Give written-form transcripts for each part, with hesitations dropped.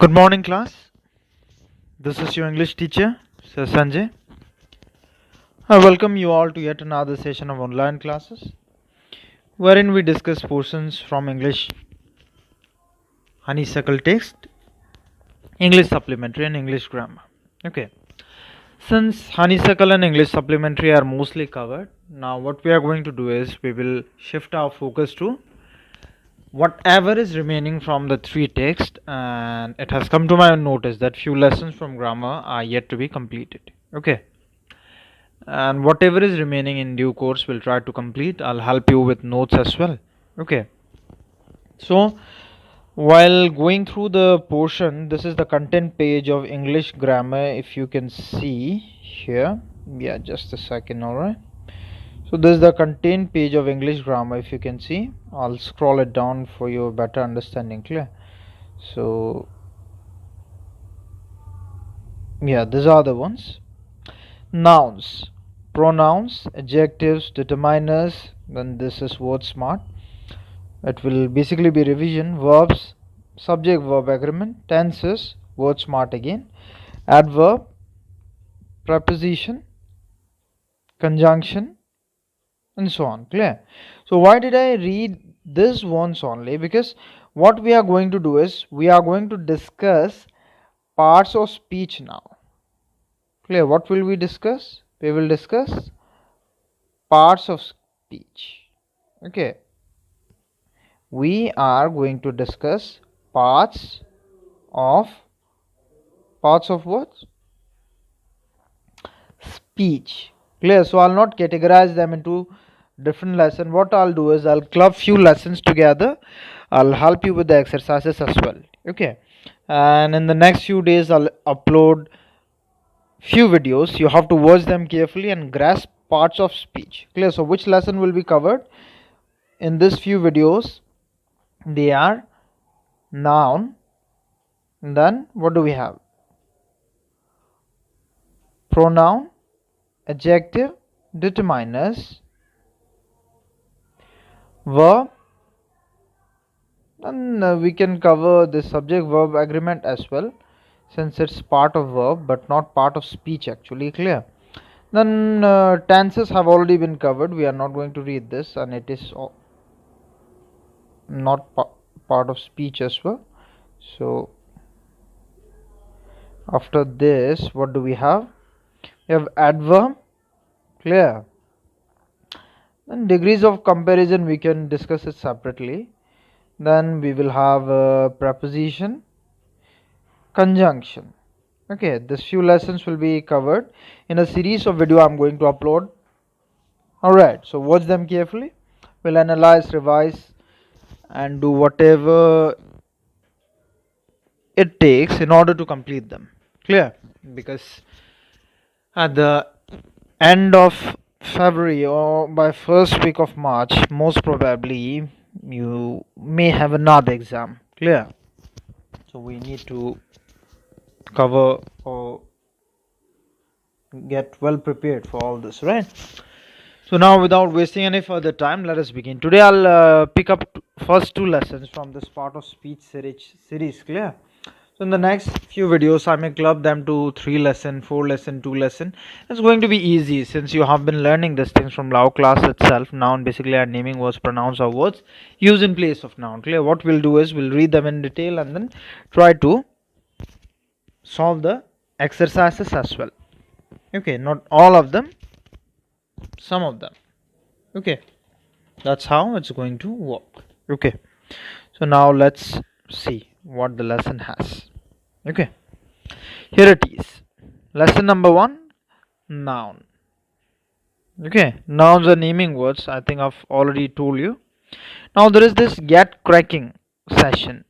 Good morning, class. This is your English teacher, Sir Sanjay. I welcome you all to yet another session of online classes, wherein we discuss portions from English honeysuckle text, English supplementary, and English grammar. Okay. Since honeysuckle and English supplementary are mostly covered, now what we are going to do is we will shift our focus to whatever is remaining from the three texts, and it has come to my notice that few lessons from grammar are yet to be completed. Okay. And whatever is remaining in due course we'll try to complete. I'll help you with notes as well. Okay, so while going through the portion, this is the content page of English grammar. If you can see here, yeah, just a second. All right, so this is the content page of English grammar. If you can see, I'll scroll it down for your better understanding. Clear? So yeah, these are the ones. Nouns, pronouns, adjectives, determiners, then this is word smart. It will basically be revision, verbs, subject verb agreement, tenses, word smart again, adverb, preposition, conjunction, and so on. Clear? So why did I read this once only? Because what we are going to do is we are going to discuss parts of speech now. Clear? What will we discuss? We will discuss parts of speech. Okay. We are going to discuss parts of what? Speech. Clear? So I'll not categorize them into different lessons. What I'll do is I'll club few lessons together. I'll help you with the exercises as well. Okay. And in the next few days I'll upload few videos. You have to watch them carefully and grasp parts of speech. Clear? So which lesson will be covered in this few videos? They are noun, then what do we have? Pronoun, adjective, determiners, verb, and we can cover the subject verb agreement as well, since it's part of verb but not part of speech actually. Clear? Then tenses have already been covered. We are not going to read this, and it is not part of speech as well. So after this, what do we have? We have adverb. Clear? Then degrees of comparison, we can discuss it separately. Then we will have preposition, conjunction. Okay, this few lessons will be covered in a series of video I'm going to upload. Alright, so watch them carefully. We'll analyze, revise, and do whatever it takes in order to complete them. Clear? Because at the end of February or by first week of March, most probably you may have another exam. Clear? So we need to cover or get well prepared for all this, right? So now, without wasting any further time, let us begin. Today I'll pick up first two lessons from this part of speech series. Clear? So in the next few videos I may club them to 3 lesson, 4 lesson, 2 lesson. It's going to be easy since you have been learning these things from Lao class itself. Noun basically are naming words, pronouns or words used in place of noun. Clear? What we'll do is we'll read them in detail and then try to solve the exercises as well. Okay, not all of them, some of them. Okay, that's how it's going to work. Okay, so now let's see what the lesson has. Okay, here it is. Lesson number 1, noun. Okay, nouns are naming words. I think I've already told you. Now there is this get cracking section.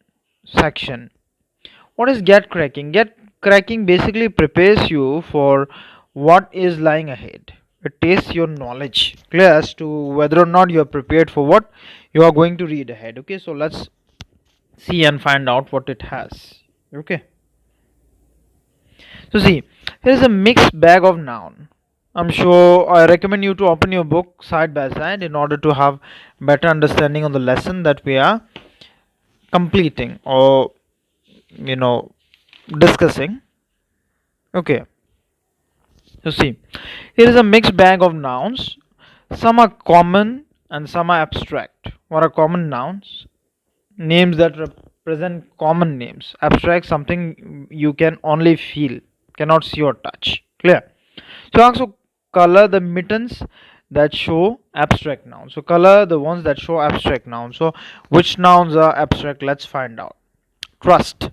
What is get cracking? Get cracking basically prepares you for what is lying ahead. It tests your knowledge, clear, as to whether or not you are prepared for what you are going to read ahead. Okay, so let's see and find out what it has. Okay, so see, here is a mixed bag of noun. I'm sure I recommend you to open your book side by side in order to have better understanding on the lesson that we are completing, or discussing. Okay, you see, here is a mixed bag of nouns. Some are common and some are abstract. What are common nouns? Names that represent common names. Abstract, something you can only feel, cannot see or touch. Clear? So also color the mittens that show abstract nouns. So color the ones that show abstract nouns. So which nouns are abstract? Let's find out. Trust.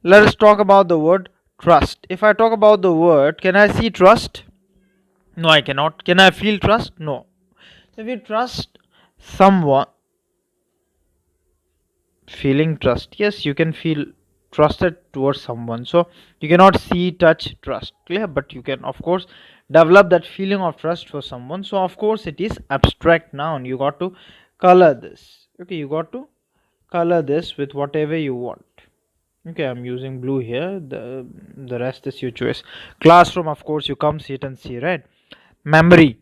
Let us talk about the word trust. If I talk about the word, can I see trust? No, I cannot. Can I feel trust? No. If you trust someone, feeling trust, yes, you can feel trusted towards someone. So you cannot see, touch, trust. Clear? But you can, of course, develop that feeling of trust for someone. So, of course, it is abstract noun. You got to color this. Okay, you got to color this with whatever you want. Okay, I'm using blue here. The rest is your choice. Classroom, of course, you come sit and see, right? Memory,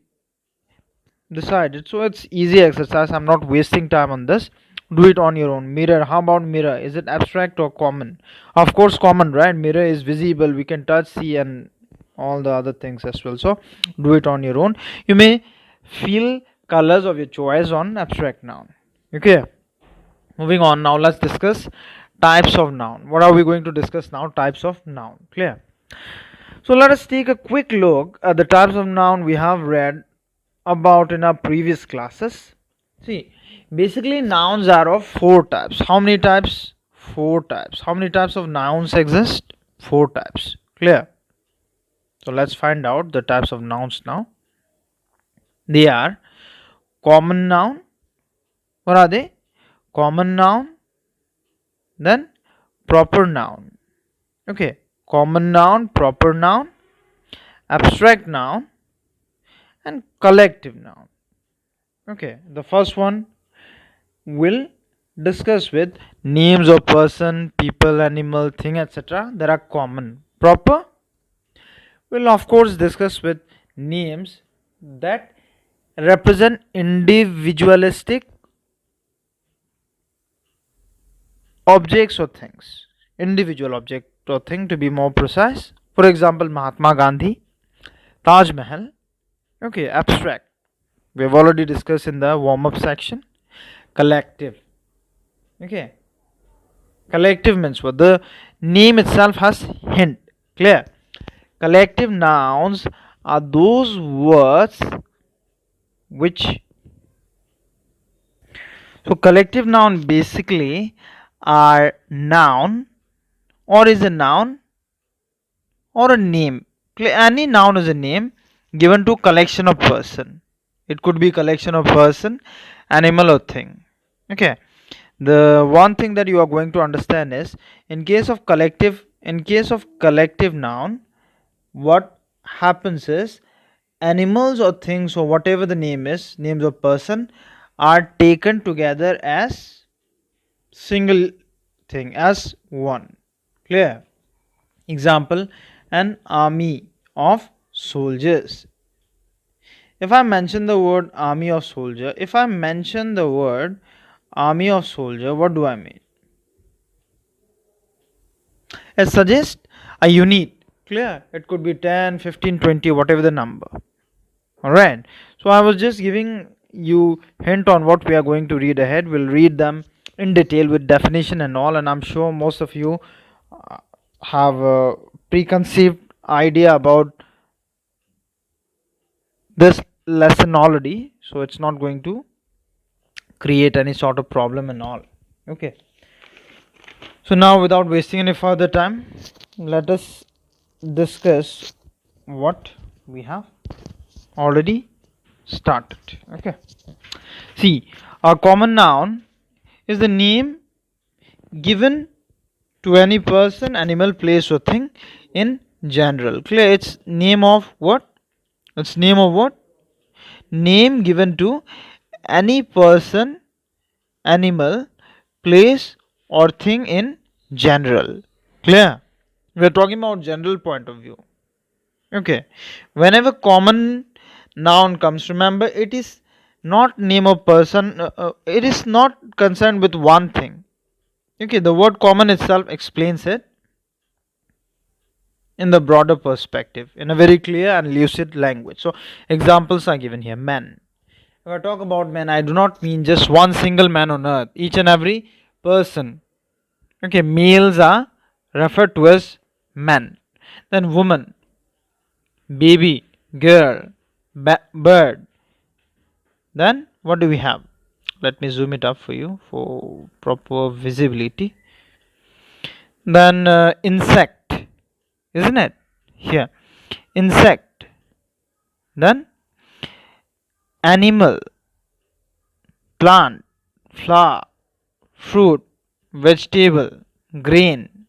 decided. So it's easy exercise. I'm not wasting time on this. Do it on your own. Mirror, how about mirror? Is it abstract or common? Of course common, right? Mirror is visible, we can touch, see, and all the other things as well. So do it on your own. You may feel colors of your choice on abstract noun. Okay, moving on. Now let's discuss types of noun. What are we going to discuss now? Types of noun. Clear? So let us take a quick look at the types of noun we have read about in our previous classes. See, basically nouns are of four types. How many types? Four types. How many types of nouns exist? Four types. Clear? So let's find out the types of nouns now. They are common noun. What are they? Common noun, then proper noun. Okay, common noun, proper noun, abstract noun, and collective noun. Okay, the first one will discuss with names of person, people, animal, thing, etc. that are common. Proper will of course discuss with names that represent individualistic objects or things. Individual object or thing, to be more precise. For example, Mahatma Gandhi, Taj Mahal. Okay, abstract. We have already discussed in the warm up section. Collective. Okay, collective means what? The name itself has hint. Clear? Collective nouns are those words which, so collective noun basically are noun or is a noun or a name. Any noun is a name given to collection of person. It could be collection of person, animal, or thing. Okay, the one thing that you are going to understand is in case of collective noun, what happens is animals or things or whatever the name is, names of person, are taken together as single thing, as one. Clear? Example, an army of soldiers. If I mention the word army of soldier, what do I mean? It suggests a unit. Clear? It could be 10, 15, 20, whatever the number. Alright. So I was just giving you hint on what we are going to read ahead. We'll read them in detail with definition and all, and I'm sure most of you have a preconceived idea about this lesson already, so it's not going to create any sort of problem and all. Okay, so now without wasting any further time, let us discuss what we have already started. Okay, see, a common noun is the name given to any person, animal, place, or thing in general. Clear? It's name of what? It's name of what? Name given to any person, animal, place, or thing in general. Clear? We are talking about general point of view. Okay. Whenever common noun comes, remember it is not name of person. It is not concerned with one thing. Okay. The word common itself explains it. in the broader perspective in a very clear and lucid language. So examples are given here. Men. If I talk about men, I do not mean just one single man on earth. Each and every person. Okay, males are referred to as men. Then woman, baby, girl, bird. Then what do we have? Let me zoom it up for you for proper visibility. Then insect, isn't it? Here, insect. Then animal, plant, flower, fruit, vegetable, grain.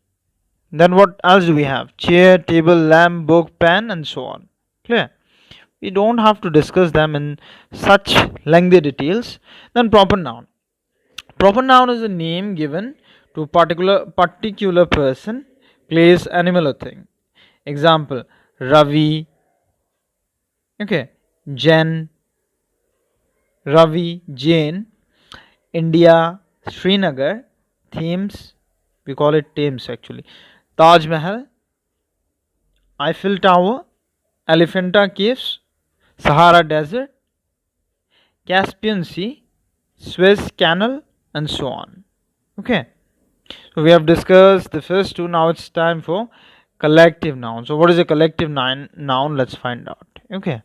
Then what else do we have? Chair, table, lamp, book, pen, and so on. Clear? We don't have to discuss them in such lengthy details. Then proper noun. Proper noun is a name given to a particular person, place, animal, or thing. Example: Ravi. Okay, Jen, Ravi, Jane, India, Srinagar, Thames. We call it Thames actually. Taj Mahal, Eiffel Tower, Elephanta Caves, Sahara Desert, Caspian Sea, Suez Canal, and so on. Okay, so we have discussed the first two. Now it's time for collective noun. So what is a collective noun? Let's find out. Okay,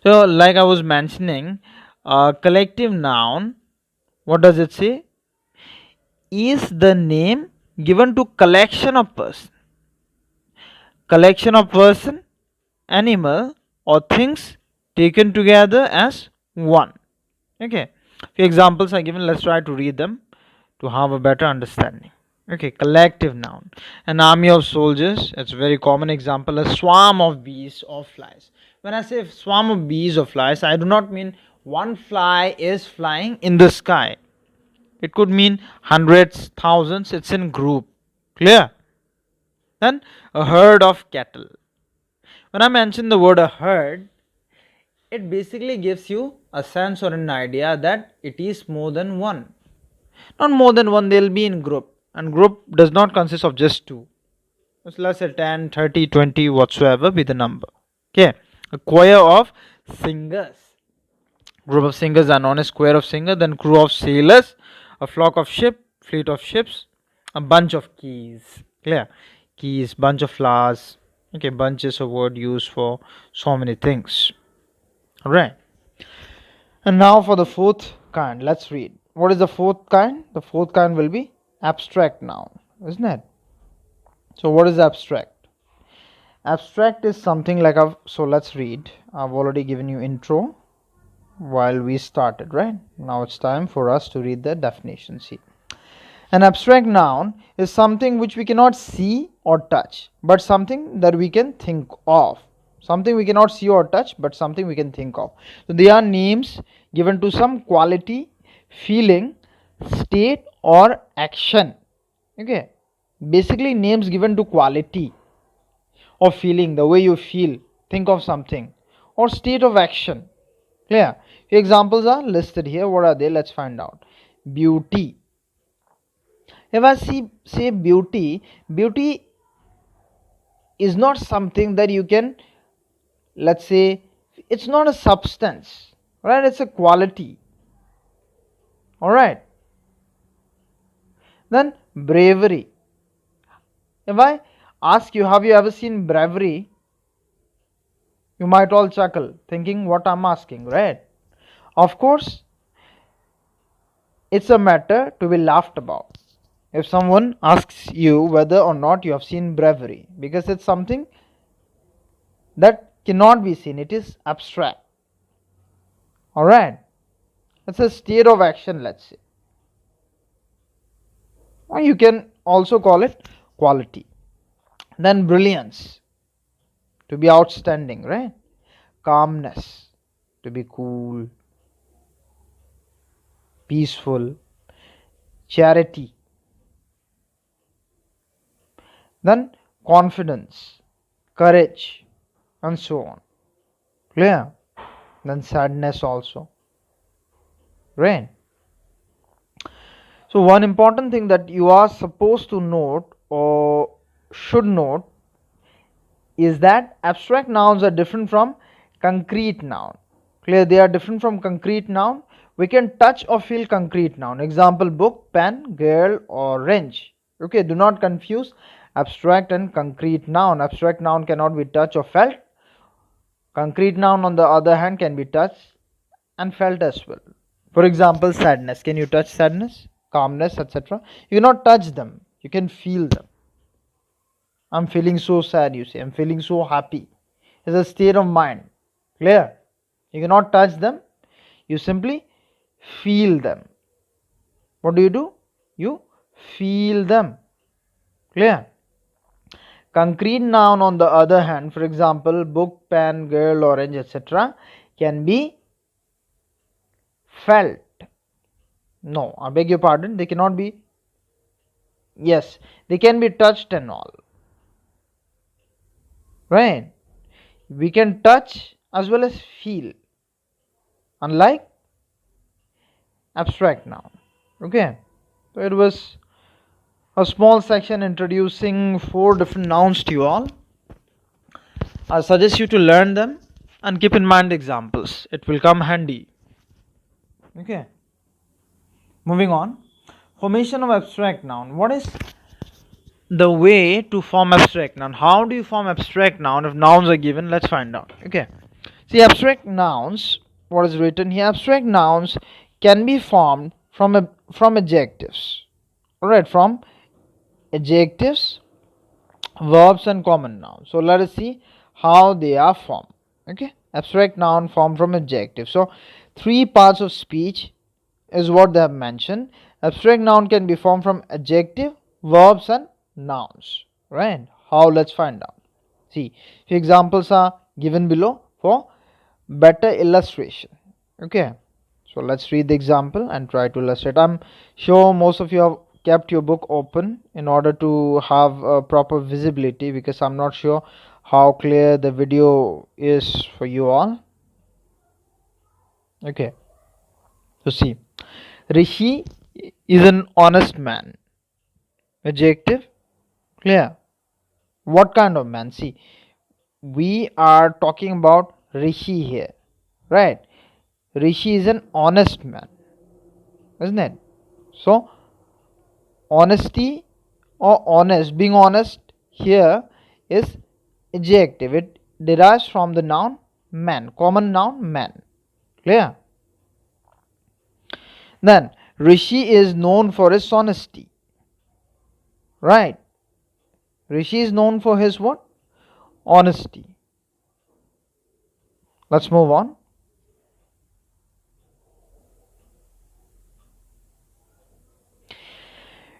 so like I was mentioning, collective noun, what does it say? Is the name given to collection of person, animal, or things taken together as one. Okay, few examples are given. Let's try to read them to have a better understanding. Okay, collective noun: an army of soldiers. It's a very common example. A swarm of bees or flies. When I say swarm of bees or flies, I do not mean one fly is flying in the sky. It could mean hundreds, thousands. It's in group. Clear? Then a herd of cattle. When I mention the word a herd, it basically gives you a sense or an idea that it is more than one. Not more than one, they'll be in group. And group does not consist of just two. So let's say 10, 30, 20, whatsoever be the number. Okay. A choir of singers. Group of singers are known as choir of singers. Then crew of sailors. A flock of ship, fleet of ships. A bunch of keys. Clear? Keys, bunch of flowers. Okay, bunches of word used for so many things. Alright. And now for the fourth kind. Let's read. What is the fourth kind? The fourth kind will be abstract noun, isn't it? So what is abstract? Abstract is something like so let's read. I've already given you intro while we started, right? Now it's time for us to read the definition. See. An abstract noun is something which we cannot see or touch, but something that we can think of. Something we cannot see or touch, but something we can think of. So they are names given to some quality, feeling, state, or action. Okay. Basically names given to quality or feeling, the way you feel, think of something, or state of action. Clear? Few examples are listed here. What are they? Let's find out. Beauty. If I say beauty, beauty is not something that you can, let's say, it's not a substance, right? It's a quality. Alright. Then bravery. If I ask you, have you ever seen bravery? You might all chuckle, thinking what I'm asking, right? Of course, it's a matter to be laughed about if someone asks you whether or not you have seen bravery, because it's something that cannot be seen. It is abstract. Alright. It's a state of action, let's say. Or you can also call it quality. Then brilliance, to be outstanding, right? Calmness, to be cool, peaceful. Charity. Then confidence, courage, and so on. Clear? Then sadness also. Right? So one important thing that you are supposed to note or should note is that abstract nouns are different from concrete noun. Clear? They are different from concrete noun. We can touch or feel concrete noun. Example, book, pen, girl, or wrench. Okay, do not confuse abstract and concrete noun. Abstract noun cannot be touched or felt. Concrete noun, on the other hand, can be touched and felt as well. For example, sadness. Can you touch sadness? Calmness, etc. You cannot touch them. You can feel them. I'm feeling so sad, you say. I'm feeling so happy. It's a state of mind. Clear? You cannot touch them. You simply feel them. What do? You feel them. Clear? Concrete noun, on the other hand, for example, book, pen, girl, orange, etc., can be felt. No, I beg your pardon. They cannot be. Yes, they can be touched and all. Right? We can touch as well as feel, unlike abstract noun. Okay, so it was a small section introducing 4 different nouns to you all. I suggest you to learn them and keep in mind examples. It will come handy. Okay, moving on. Formation of abstract noun. What is the way to form abstract noun? How do you form abstract noun if nouns are given? Let's find out. Okay, see, abstract nouns, what is written here, abstract nouns can be formed from adjectives. Alright, from adjectives, verbs, and common nouns. So let us see how they are formed. Okay, abstract noun formed from adjectives. So 3 parts of speech is what they have mentioned. Abstract noun can be formed from adjective, verbs, and nouns. Right? How? Let's find out. See, few examples are given below for better illustration. Okay, so let's read the example and try to illustrate. I'm sure most of you have kept your book open in order to have a proper visibility, because I'm not sure how clear the video is for you all. Okay, so see, Rishi is an honest man. Adjective. Clear? What kind of man? See, we are talking about Rishi here, right? Rishi is an honest man, isn't it? So honesty or honest, being honest here is adjective. It derives from the noun man, common noun man. Clear? Then Rishi is known for his honesty. Right? Rishi is known for his what? Honesty. Let's move on.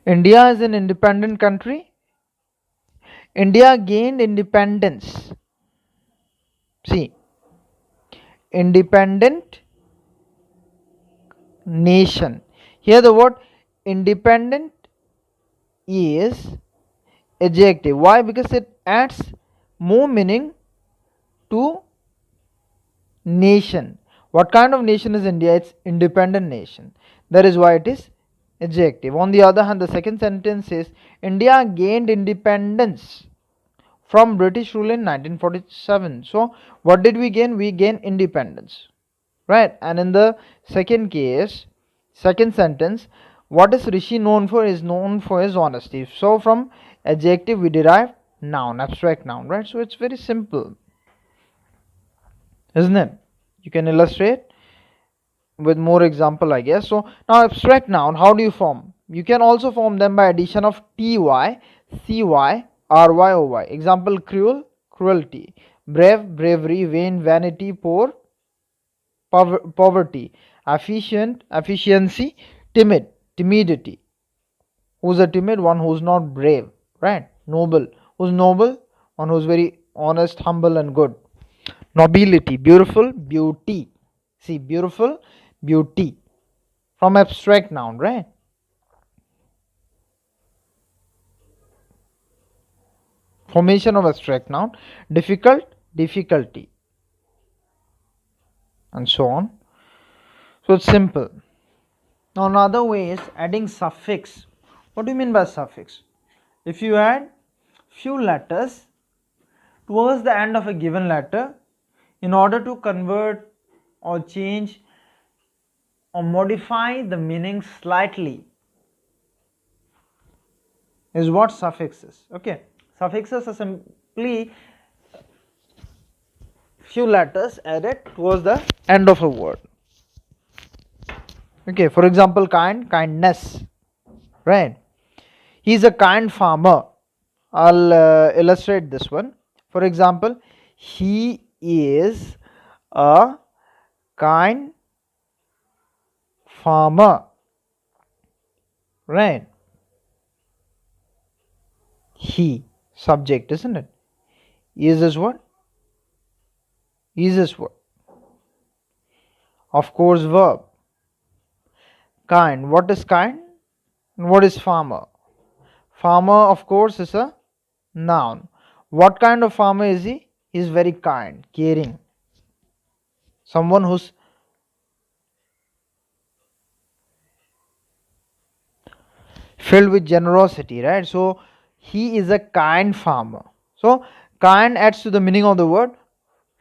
India is an independent country. India gained independence. See, independent nation. Here the word independent is adjective. Why? Because it adds more meaning to nation. What kind of nation is India? It's independent nation. That is why it is adjective. On the other hand, the second sentence says India gained independence from British rule in 1947. So what did we gain? We gained independence, right? And in the second case, second sentence, what is Rishi known for? Is known for his honesty. So from adjective we derive noun, abstract noun, right? So it's very simple, isn't it? You can illustrate with more example, I guess. So now abstract noun, how do you form? You can also form them by addition of ty, cy, ry, oy. Example, cruel, cruelty, brave, bravery, vain, vanity, poor, poverty, efficient, efficiency, timid, timidity. Who's a timid? One who's not brave, right? Noble. Who's noble? One who's very honest, humble, and good. Nobility, beautiful, beauty. See, beautiful, beauty. From abstract noun, right? Formation of abstract noun. Difficult, difficulty, and so on. So it's simple. Now another way is adding suffix. What do you mean by suffix? If you add few letters towards the end of a given letter in order to convert or change or modify the meaning slightly is what suffixes. Okay, suffixes are simply few letters added towards the end of a word. Okay, for example, kind, kindness, right? He's a kind farmer. I'll illustrate this one. For example, he is a kind farmer, right? He, subject, isn't it? Is what? Is what? Of course, verb. Kind. What is kind? And what is farmer? Farmer, of course, is a noun. What kind of farmer is he? He is very kind, caring. Someone who's filled with generosity, right? So he is a kind farmer. So kind adds to the meaning of the word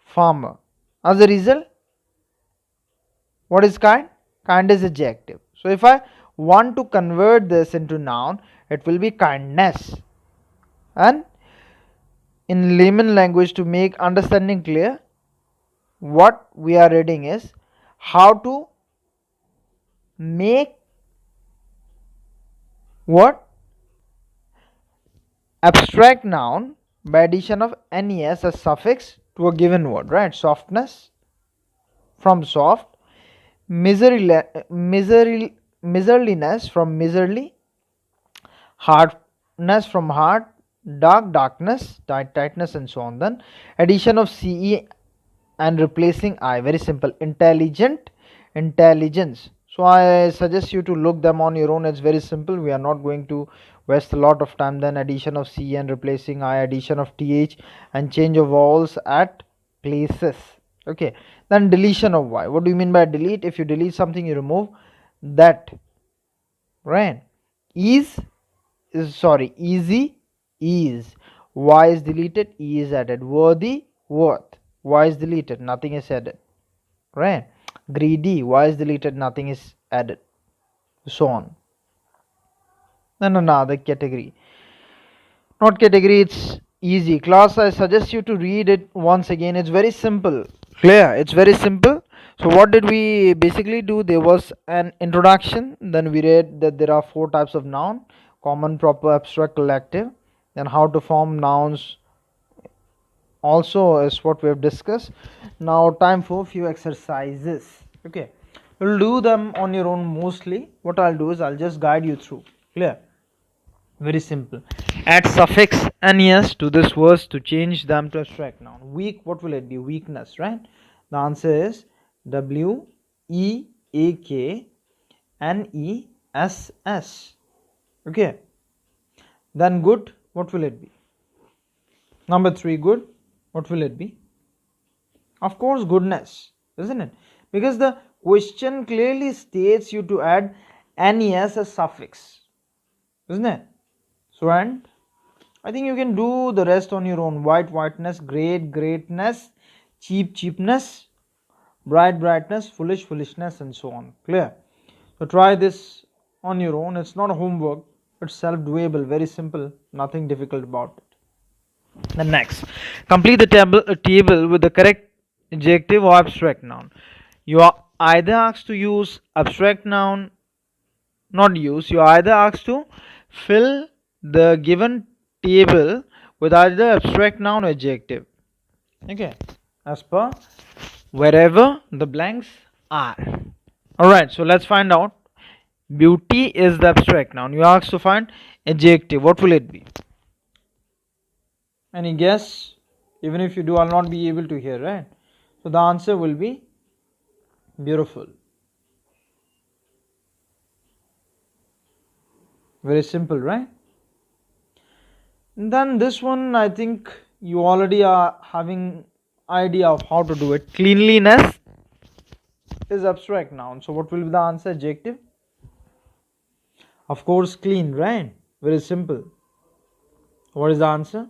farmer. As a result, what is kind? Kind is adjective. So if I want to convert this into noun, it will be kindness. And in layman language, to make understanding clear, what we are reading is how to make what? Abstract noun by addition of nes as suffix to a given word, right? Softness from soft, miserliness from miserly, hardness from hard, darkness, tightness, and so on. Then addition of ce and replacing I. Very simple. Intelligent, intelligence. So I suggest you to look them on your own. It's very simple. We are not going to waste a lot of time. Then addition of C and replacing I, addition of TH and change of vowels at places. Okay. Then deletion of Y. What do you mean by delete? If you delete something, you remove that. Right. Easy, is. Y is deleted, E is added. Worthy, worth. Y is deleted, nothing is added. Right. Greedy, Y is deleted, nothing is added. So on. Then another category. Not category, it's easy. Class, I suggest you to read it once again. It's very simple. Clear? It's very simple. So what did we basically do? There was an introduction. Then we read that there are 4 types of noun: common, proper, abstract, collective. Then how to form nouns also is what we have discussed. Now time for few exercises. Okay, you'll do them on your own mostly. What I'll do is I'll just guide you through. Clear? Very simple. Add suffix nes to this verse to change them to abstract noun. Weak, what will it be? Weakness, right? The answer is weakness. Okay. Then good, what will it be? Number 3, good, what will it be? Of course, goodness, isn't it? Because the question clearly states you to add nes as suffix, isn't it? So, and I think you can do the rest on your own. White, whiteness, great, greatness, cheap, cheapness, bright, brightness, foolish, foolishness, and so on. Clear? So try this on your own. It's not a homework. It's self-doable. Very simple. Nothing difficult about it. The next, complete the table with the correct adjective or abstract noun. You are either asked to use abstract noun, not use. You are either asked to fill the given table with either abstract noun or adjective. Okay, as per wherever the blanks are. Alright, so let's find out. Beauty is the abstract noun. You are asked to find adjective. What will it be? Any guess? Even if you do, I'll not be able to hear, right? So the answer will be beautiful. Very simple, right? And then this one, I think you already are having idea of how to do it. Cleanliness is abstract noun. So what will be the answer? Adjective? Of course, clean, right? Very simple. What is the answer?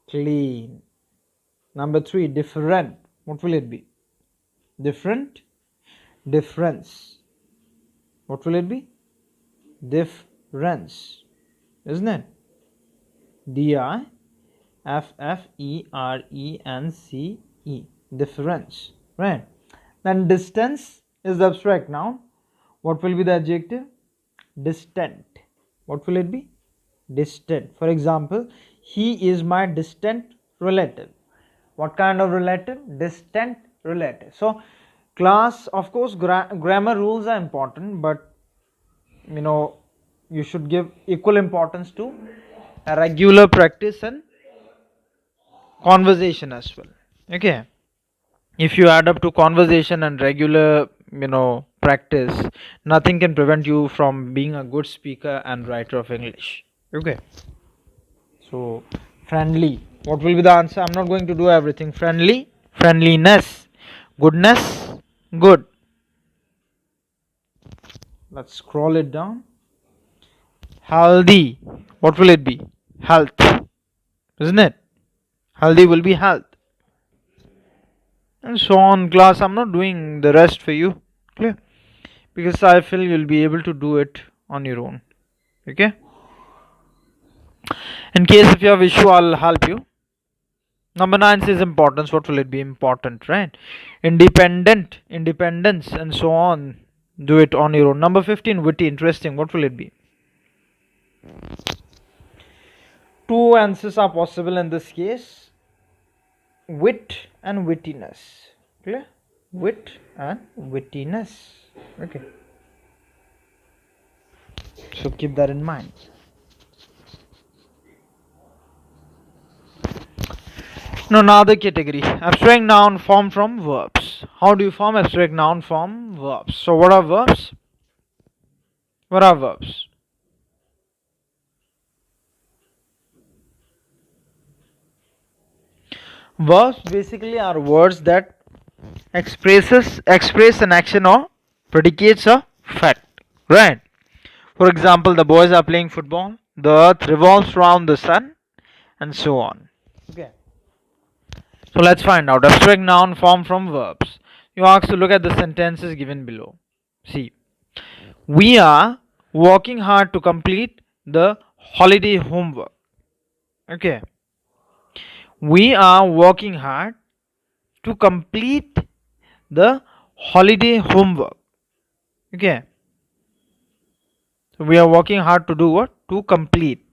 Clean. Number 3, different. What will it be? Different. Difference. What will it be? Difference. Isn't it? Difference. Difference. Right. Then distance is the abstract noun. What will be the adjective? Distant. What will it be? Distant. For example, he is my distant relative. What kind of relative? Distant relative. So class, of course, grammar rules are important, but you should give equal importance to a regular practice and conversation as well. Okay, if you add up to conversation and regular practice, nothing can prevent you from being a good speaker and writer of English. Okay, so friendly, what will be the answer? I'm not going to do everything. Friendly, friendliness, goodness, good. Let's scroll it down. Healthy, what will it be? Health, isn't it? Healthy will be health, and so on. Class, I'm not doing the rest for you, clear? Because I feel you'll be able to do it on your own. Okay, in case if you have issue, I'll help you. Number 9 says importance. What will it be? Important, right? Independent, independence, and so on. Do it on your own. Number 15, witty, interesting. What will it be? Two answers are possible in this case: wit and wittiness. Clear? Wit and wittiness. Okay, so keep that in mind. Now another category, abstract noun formed from verbs. How do you form abstract noun from verbs? So what are verbs? What are verbs? Verbs basically are words that express an action or predicates a fact, right? For example, the boys are playing football, the earth revolves around the sun, and so on. Okay, so let's find out abstract noun formed from verbs. You are asked to look at the sentences given below. See, we are working hard to complete the holiday homework. Okay, we are working hard to complete the holiday homework. Okay, so we are working hard to do what? To complete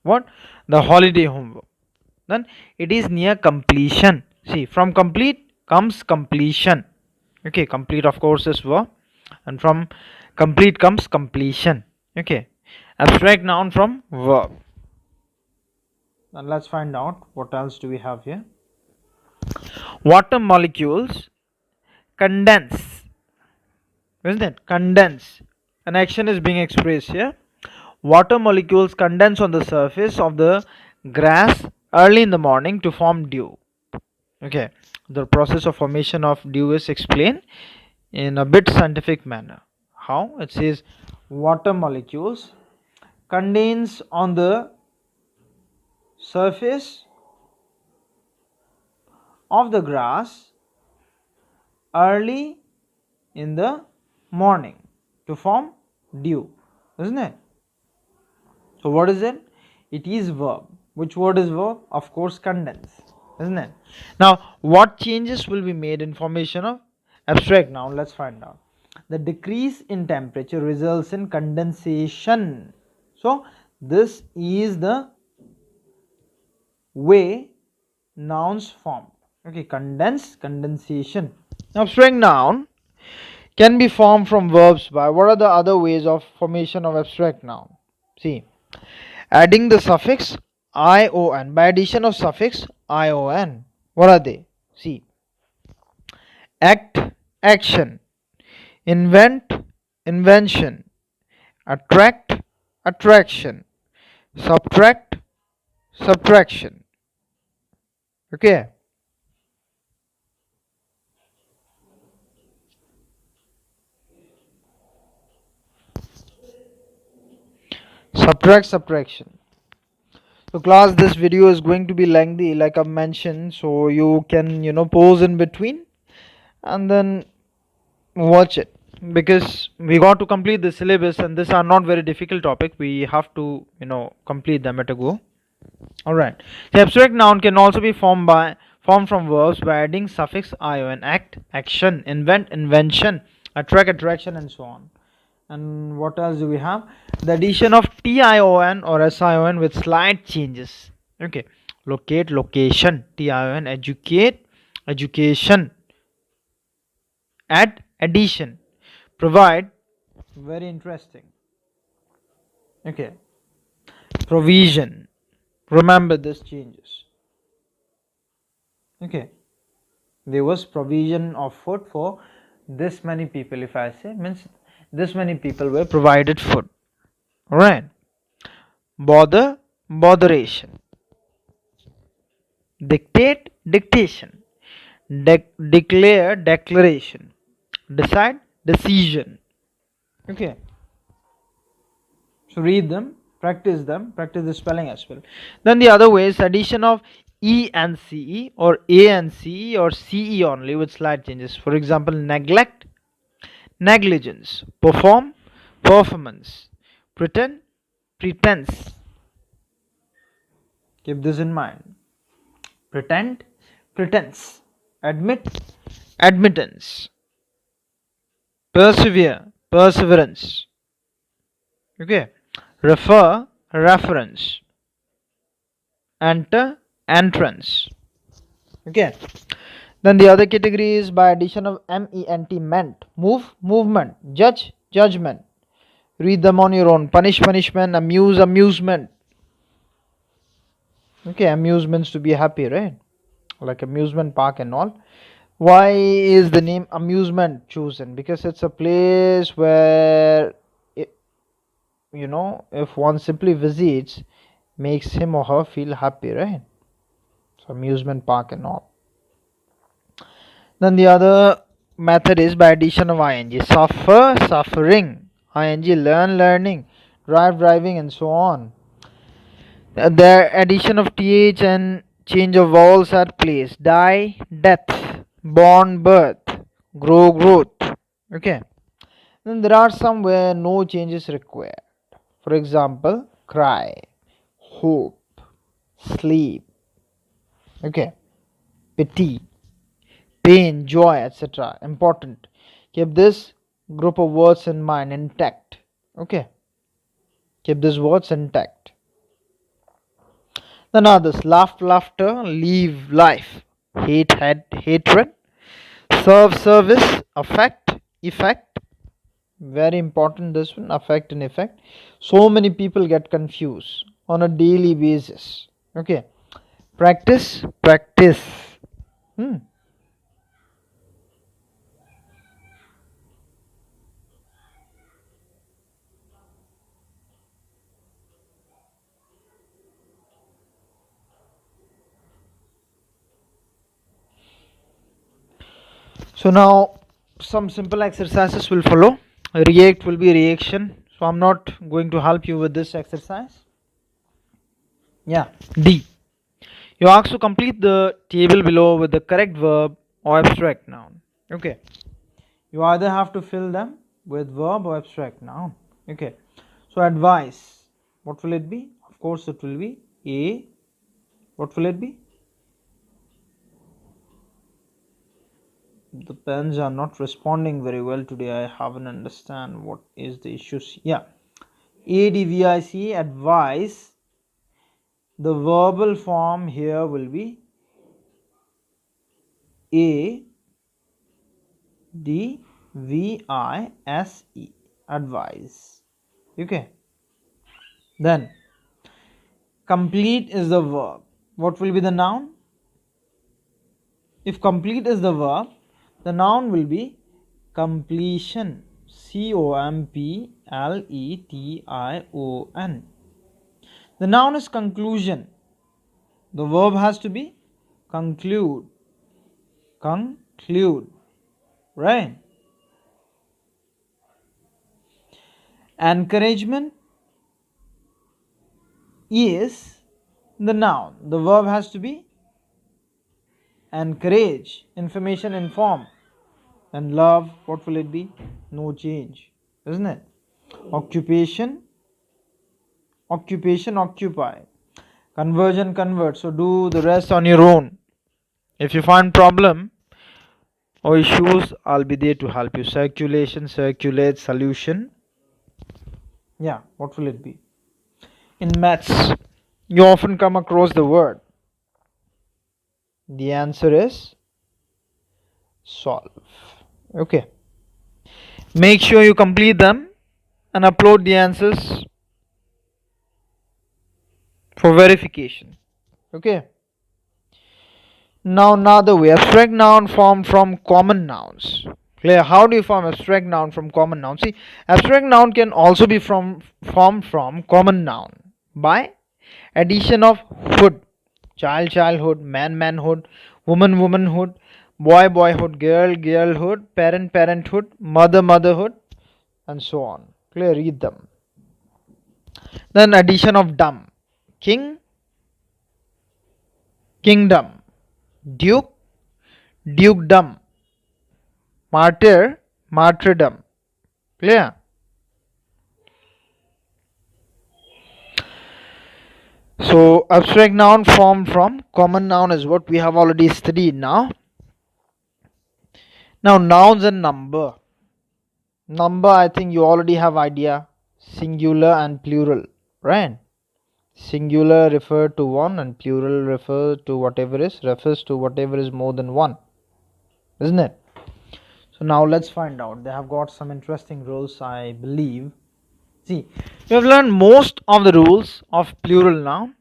what? The holiday homework. Then it is near completion. See, from complete comes completion. Okay, complete of course is verb, and from complete comes completion. Okay, abstract noun from verb. Now let's find out what else do we have here. Water molecules condense, isn't it? Condense. An action is being expressed here. Water molecules condense on the surface of the grass early in the morning to form dew. Okay, the process of formation of dew is explained in a bit scientific manner. How? It says water molecules condense on the surface of the grass early in the morning to form dew, isn't it? So what is it? It is verb. Which word is verb? Of course, condense, isn't it? Now what changes will be made in formation of abstract noun? Let's find out. The decrease in temperature results in condensation. So this is the way nouns form. Okay, condense, condensation. Now abstract noun can be formed from verbs by what are the other ways of formation of abstract noun? See, adding the suffix ion. By addition of suffix ion, what are they? See, act, action; invent, invention; attract, attraction; subtract, subtraction. Okay, subtract, subtraction. So class, this video is going to be lengthy like I've mentioned, so you can pause in between and then watch it, because we got to complete the syllabus and these are not very difficult topic. We have to complete them at a go. All right. The abstract noun can also be formed from verbs by adding suffix ion: act, action; invent, invention; attract, attraction, and so on. And what else do we have? The addition of tion or sion with slight changes. Okay. Locate, location; tion. Educate, education; add, addition; provide, very interesting. Okay. Provision. Remember these changes. Okay. There was provision of food for this many people. If I say, means this many people were provided food. All right. Bother, botheration; dictate, dictation; declare, declaration; decide, decision. Okay. So read them, practice the spelling as well. Then the other way is addition of e and ce, or a and ce, or ce only with slight changes. For example, neglect, negligence; perform, performance; pretend, pretense. Keep this in mind. Pretend, pretense; admit, admittance; persevere, perseverance. Okay. Refer, reference; enter, entrance. Okay. Then the other category is by addition of ment, meant; move, movement; judge, judgment. Read them on your own. Punish, punishment; amuse, amusement. Okay, amusements to be happy, right? Like amusement park and all. Why is the name amusement chosen? Because it's a place where if one simply visits, makes him or her feel happy, right? So amusement park and all. Then the other method is by addition of ing: suffer, suffering; ing, learn, learning; drive, driving, and so on. The addition of th and change of vowels at place: die, death; born, birth; grow, growth. Okay. Then there are some where no change is required. For example, cry, hope, sleep. Okay. Pity, pain, joy, etc. Important. Keep this group of words in mind intact. Okay. Keep these words intact. Then others: laugh, laughter; leave, life; hate, hatred; serve, service; affect, effect. Very important this one, affect and effect. So many people get confused on a daily basis. Okay. Practice, practice. So now some simple exercises will follow. React will be reaction. So I'm not going to help you with this exercise. Yeah. D. You asked to complete the table below with the correct verb or abstract noun. Okay. You either have to fill them with verb or abstract noun. Okay. So advice. What will it be? Of course it will be A. What will it be? The pens are not responding very well today. I haven't understand what is the issue. Yeah. ADVIC, advice. The verbal form here will be ADVISE, advice. Okay. Then complete is the verb. What will be the noun? If complete is the verb, the noun will be completion. COMPLETION. The noun is conclusion. The verb has to be conclude. Conclude. Right? Encouragement is the noun. The verb has to be encourage, information, inform. And love, what will it be? No change, isn't it? Occupation, occupation, occupy. Conversion, convert. So do the rest on your own. If you find problem or issues, I'll be there to help you. Circulation, circulate, solution. Yeah, what will it be? In maths, you often come across the word. The answer is solve. Okay. Make sure you complete them and upload the answers for verification. Okay. Now another way, abstract noun formed from common nouns. Clear? How do you form abstract noun from common noun? See, abstract noun can also be formed from common noun by addition of hood. Child, childhood, man, manhood, woman, womanhood, boy, boyhood, girl, girlhood, parent, parenthood, mother, motherhood, and so on. Clear? Read them. Then addition of dumb. King, kingdom. Duke, dukedom. Martyr, martyrdom. Clear? So abstract noun formed from common noun is what we have already studied now. Now nouns and number. Number, I think you already have idea. Singular and plural, right? Singular refer to one and plural refers to whatever is more than one, isn't it? So now let's find out. They have got some interesting rules, I believe. See, we have learned most of the rules of plural noun.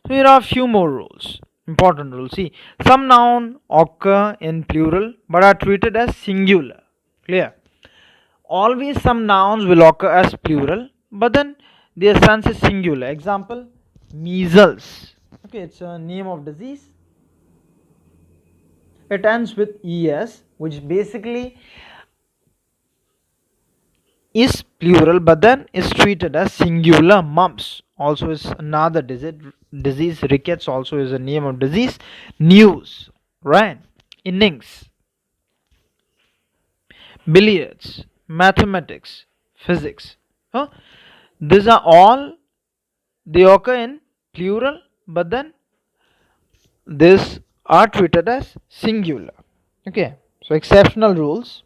So here are a few more rules, important rules. See, some nouns occur in plural but are treated as singular. Clear? Always some nouns will occur as plural but then their sense is singular. Example, measles. Okay, it's a name of disease. It ends with es, which basically is plural but then is treated as singular. Mumps also is another disease. Rickets also is a name of disease. News, right? Innings, billiards, mathematics, physics. Huh? These are all, they occur in plural but then these are treated as singular. Okay, so exceptional rules.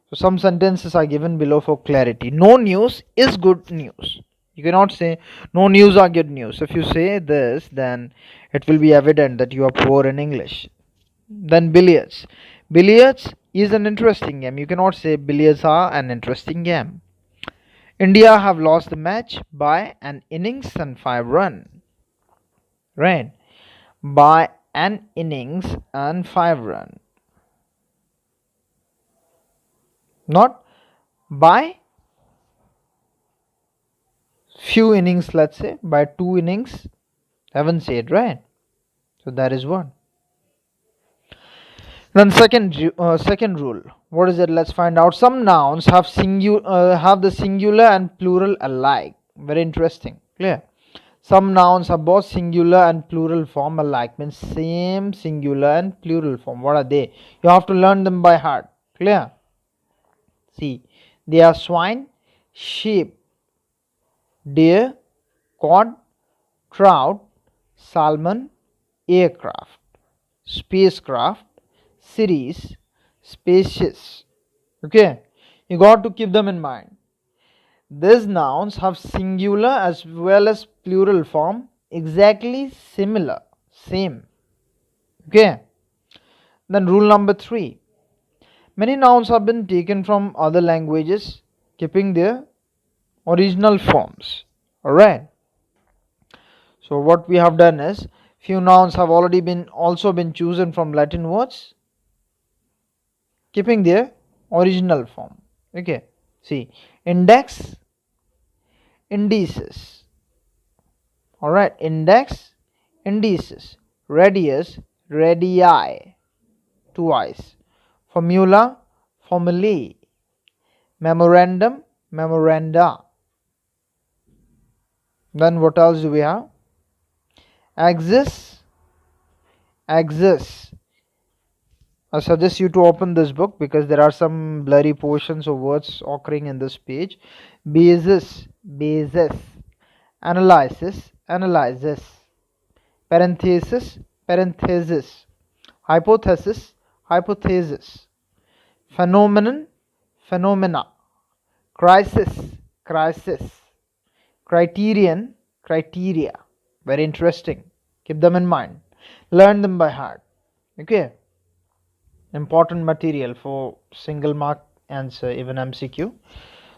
So some sentences are given below for clarity. No news is good news. You cannot say no news are good news. If you say this, then it will be evident that you are poor in English. Then billiards. Billiards is an interesting game. You cannot say billiards are an interesting game. India have lost the match by an innings and 5 runs. Right? By an innings and 5 runs. Not by few innings, let's say by 2 innings. Haven't said, right? So that is one. Then second rule, what is it? Let's find out. Some nouns have the singular and plural alike. Very interesting. Clear? Some nouns have both singular and plural form alike, means same singular and plural form. What are they? You have to learn them by heart. Clear? See, they are swine, sheep, deer, cod, trout, salmon, aircraft, spacecraft, series, spacious. Okay, you got to keep them in mind. These nouns have singular as well as plural form, exactly similar, same. Okay, then rule number 3. Many nouns have been taken from other languages, keeping their original forms. Alright. So what we have done is, few nouns have already been chosen from Latin words, keeping their original form. Okay. See, index, indices. Alright, index, indices. Radius, radii, 2 eyes. Formula, formulae. Memorandum, memoranda. Then what else do we have? Axis, axis. I suggest you to open this book because there are some blurry portions of words occurring in this page. Basis, basis. Analysis, analyzes. Parenthesis, parenthesis. Hypothesis, hypothesis. Phenomenon, phenomena. Crisis, crisis. Criterion, criteria. Very interesting. Keep them in mind. Learn them by heart. Okay. Important material for single mark answer, even MCQ.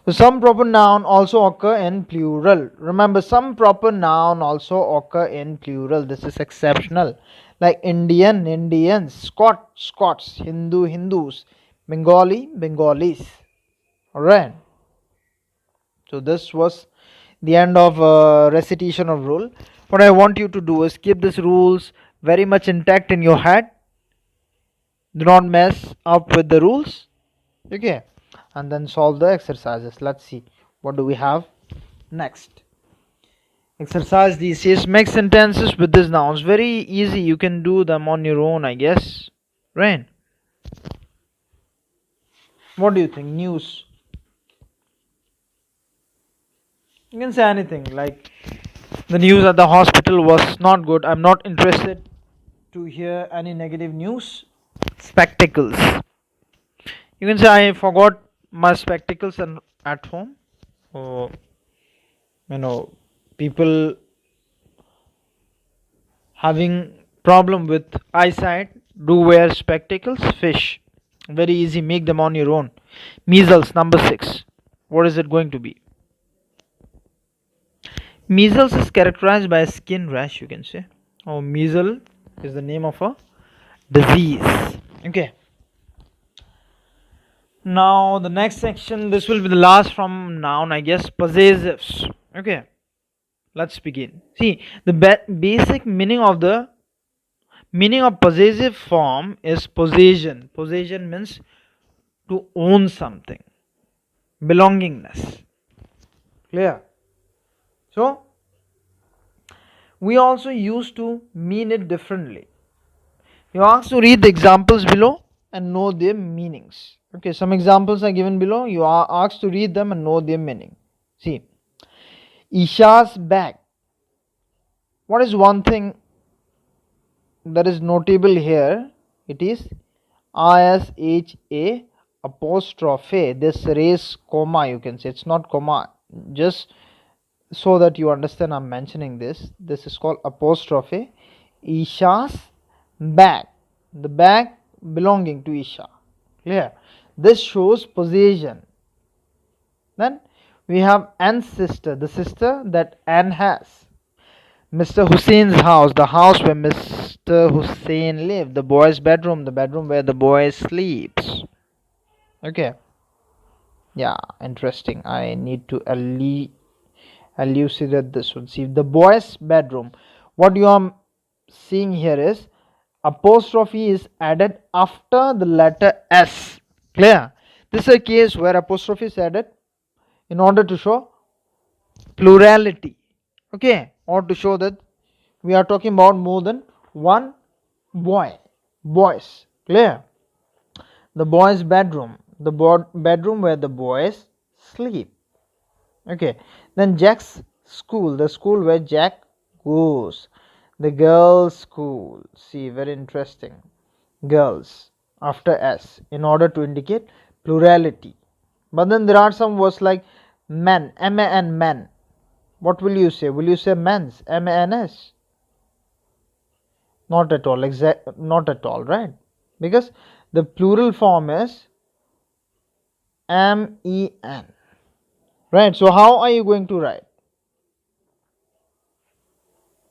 So some proper noun also occur in plural. Remember, some proper noun also occur in plural. This is exceptional. Like Indian, Indians, Scot, Scots, Hindu, Hindus, Bengali, Bengalis. Alright. So this was the end of recitation of rule. What I want you to do is keep these rules very much intact in your head. Do not mess up with the rules. Okay. And then solve the exercises. Let's see what do we have next. Exercise these says make sentences with these nouns. Very easy. You can do them on your own, I guess. Right? What do you think? News. You can say anything like the news at the hospital was not good. I'm not interested to hear any negative news. Spectacles. You can say I forgot my spectacles at home. Or people having problem with eyesight do wear spectacles. Fish. Very easy. Make them on your own. Measles, number 6. What is it going to be? Measles is characterized by a skin rash, you can say. Oh, measles is the name of a disease. Okay. Now the next section, this will be the last from noun, I guess. Possessives. Okay. Let's begin. See, the basic meaning of possessive form is possession. Possession means to own something. Belongingness. Clear? So, we also used to mean it differently. You are asked to read the examples below and know their meanings. Okay, some examples are given below. You are asked to read them and know their meaning. See, Isha's bag. What is one thing that is notable here? It is ISHA apostrophe. This raise comma, you can say. It's not comma. Just so that you understand, I'm mentioning this. This is called apostrophe. Isha's bag. The bag belonging to Isha. Clear? This shows possession. Then we have Anne's sister, the sister that Anne has. Mr. Hussein's house, the house where Mr. Hussein lived. The boy's bedroom, the bedroom where the boy sleeps. Okay. Yeah, interesting. I need to elucidate this one. See, the boy's bedroom. What you are seeing here is apostrophe is added after the letter S. Clear? This is a case where apostrophe is added in order to show plurality. Okay? Or to show that we are talking about more than one boys. Clear? The boy's bedroom. The bedroom where the boys sleep. Okay. Then Jack's school. The school where Jack goes. The girls' school. See, very interesting. Girls after S in order to indicate plurality. But then there are some words like men, M-A-N, men. What will you say? Will you say men's, M-A-N-S? Not at all, not at all, right? Because the plural form is M-E-N. Right, so how are you going to write?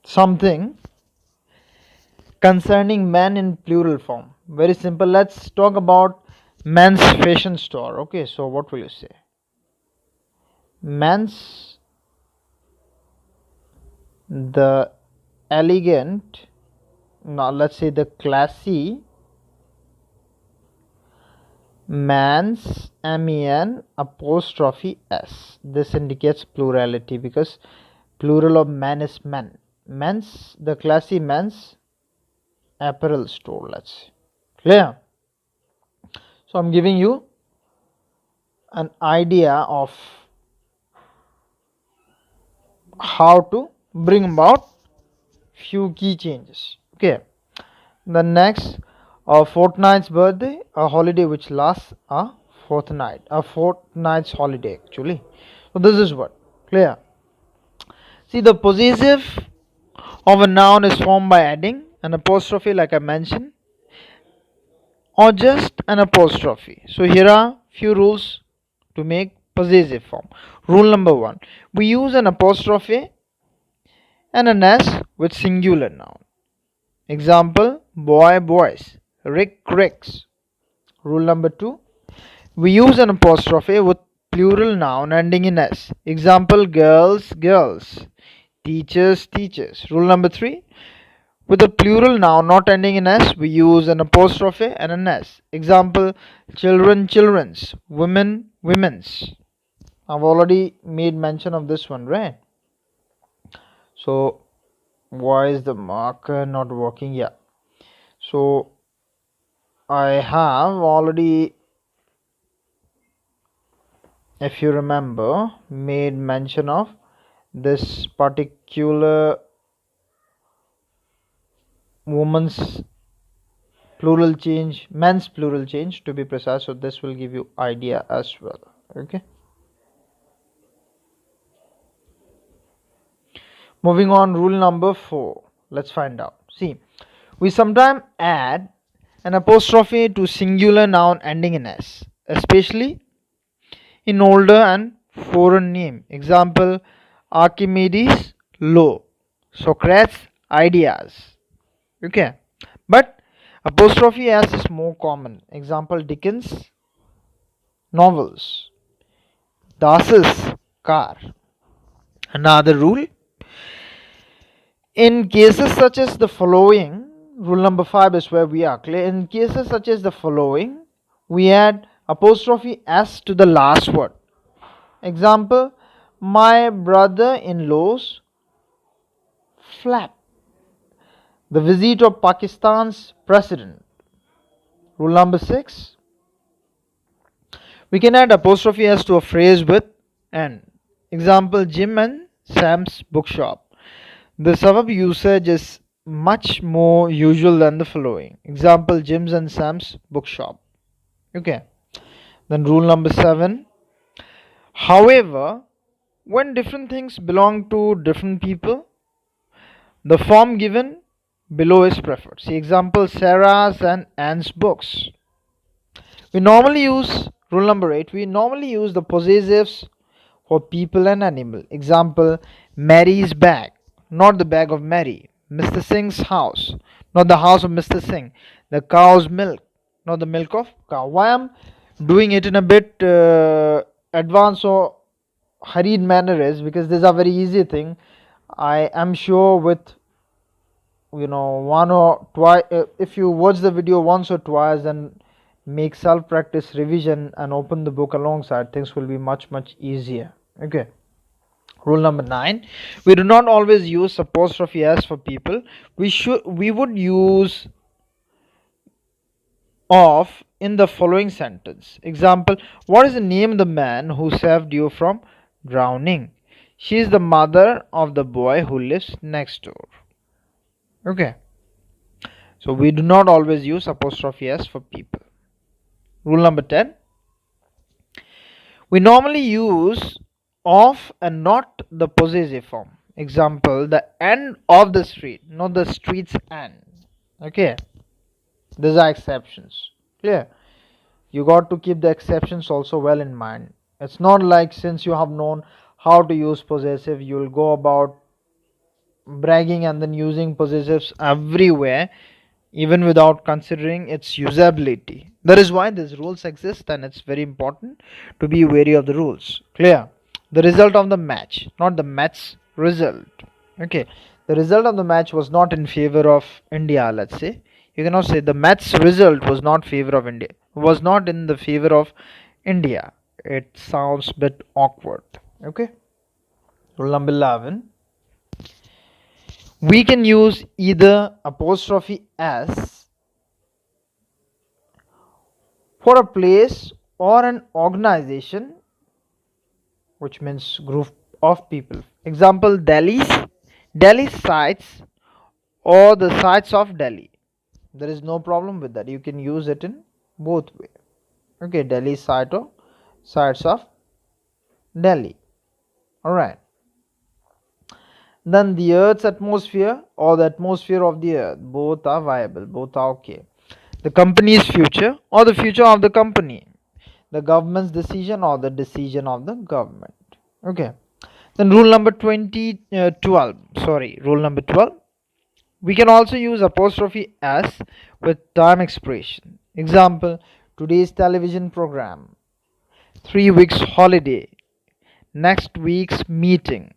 Something concerning men in plural form. Very simple. Let's talk about men's fashion store. Okay, so what will you say? Men's, the elegant, now let's say the classy, man's, M-E-N apostrophe S. This indicates plurality because plural of man is men. the classy men's apparel store, let's say. Clear? So I'm giving you an idea of how to bring about few key changes. Okay. The next, a fortnight's birthday, a holiday which lasts a fortnight's holiday actually. So this is what. Clear? See, the possessive of a noun is formed by adding an apostrophe like I mentioned, or just an apostrophe. So here are few rules to make possessive form. Rule number 1. We use an apostrophe and an s with singular noun. Example, boy, boys, Rick, ricks. Rule number 2. We use an apostrophe with plural noun ending in s. Example, girls, girls, teachers, teachers. Rule number 3. With a plural noun not ending in s, we use an apostrophe and an s. Example, children, children's, women, women's. I've already made mention of this one, right? So why is the marker not working? Yeah. So I have already, if you remember, made mention of this particular woman's plural change, men's plural change to be precise. So this will give you idea as well. Okay. Moving on, rule number 4. Let's find out. See, we sometimes add an apostrophe to singular noun ending in s, especially in older and foreign name. Example, Archimedes, law, Socrates, ideas. Okay, but apostrophe s is more common. Example, Dickens, novels, Das's, car. Another rule, in cases such as the following, rule number 5 is where we are clear. In cases such as the following, we add apostrophe s to the last word. Example, my brother-in-law's flap, the visit of Pakistan's president. Rule number 6, we can add apostrophe s to a phrase with n. Example, Jim and Sam's bookshop. The suburb usage is much more usual than the following. Example, Jim's and Sam's bookshop. Okay. Then rule number 7. However, when different things belong to different people, the form given below is preferred. See example, Sarah's and Anne's books. We normally use, rule number 8, we normally use the possessives for people and animal. Example, Mary's bag, not the bag of Mary. Mr. Singh's house, not the house of Mr. Singh. The cow's milk, not the milk of cow. Why I'm doing it in a bit advanced or hurried manner is because this is a very easy thing. I am sure with one or twice, if you watch the video once or twice and make self practice revision and open the book alongside, things will be much easier. Okay. Rule number 9, we do not always use apostrophe s for people. We would use of in the following sentence. Example, what is the name of the man who saved you from drowning? She is the mother of the boy who lives next door. Okay, so we do not always use apostrophe s for people. Rule number 10, we normally use of and not the possessive form. Example, the end of the street, not the street's end. Okay, these are exceptions. Clear? You got to keep the exceptions also well in mind. It's not like since you have known how to use possessive, you will go about bragging and then using possessives everywhere, even without considering its usability. That is why these rules exist, and it's very important to be wary of the rules. Clear? The result of the match, not the match's result. Okay, the result of the match was not in favor of India, let's say. You cannot say the match's result was not in the favor of India. It sounds a bit awkward. Okay. Rule number 11, we can use either apostrophe s for a place or an organization, which means group of people. Example, Delhi's sites or the sites of Delhi. There is no problem with that. You can use it in both way. Okay, Delhi site or sites of Delhi. Alright. Then the Earth's atmosphere or the atmosphere of the Earth. Both are viable. Both are okay. The company's future or the future of the company. The government's decision or the decision of the government. Okay. Then rule number 12. Rule number 12. We can also use apostrophe s with time expression. Example, today's television program, 3 weeks holiday, next week's meeting,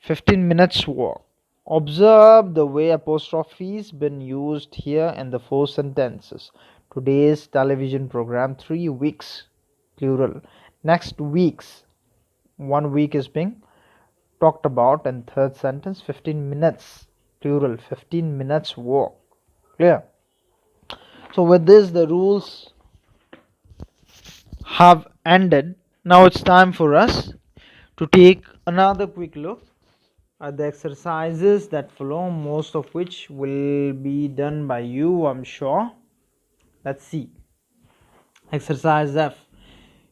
15 minutes walk. Observe the way apostrophes been used here in the four sentences. Today's television program, 3 weeks, plural. Next week's, 1 week is being talked about, and third sentence, 15 minutes, plural, 15 minutes walk. Clear? So with this the rules have ended. Now it's time for us to take another quick look at the exercises that follow, most of which will be done by you, I'm sure. Let's see. Exercise F.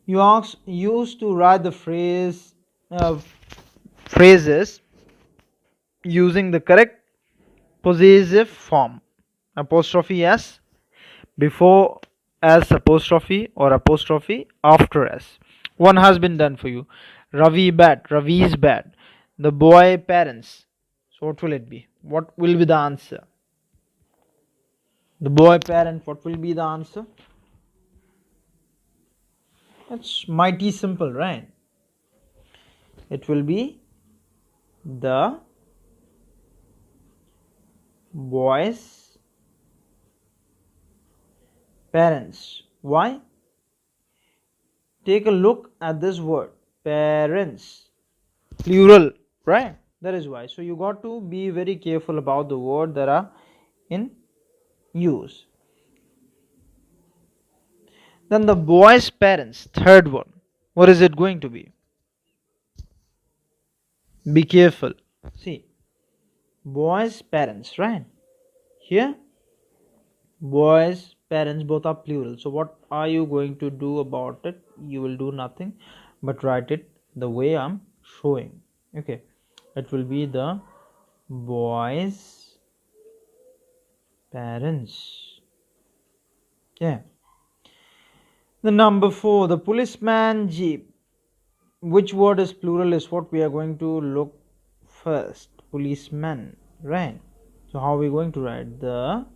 You used to write the phrases using the correct possessive form. Apostrophe s before s apostrophe or apostrophe after s. One has been done for you. Ravi is bad. The boy parents. So what will it be? What will be the answer? The boy parent, what will be the answer? It's mighty simple, right? It will be the boy's parents. Why? Take a look at this word, parents, plural, right? That is why. So you got to be very careful about the word that are in use. Then the boy's parents, third one. What is it going to be? Be careful. See, boy's parents, right? Here, boy's parents, both are plural. So what are you going to do about it? You will do nothing but write it the way I'm showing. Okay, it will be the boy's parents. Yeah. The number 4, the policeman jeep. Which word is plural is what we are going to look first. Policeman, right? So how are we going to write? The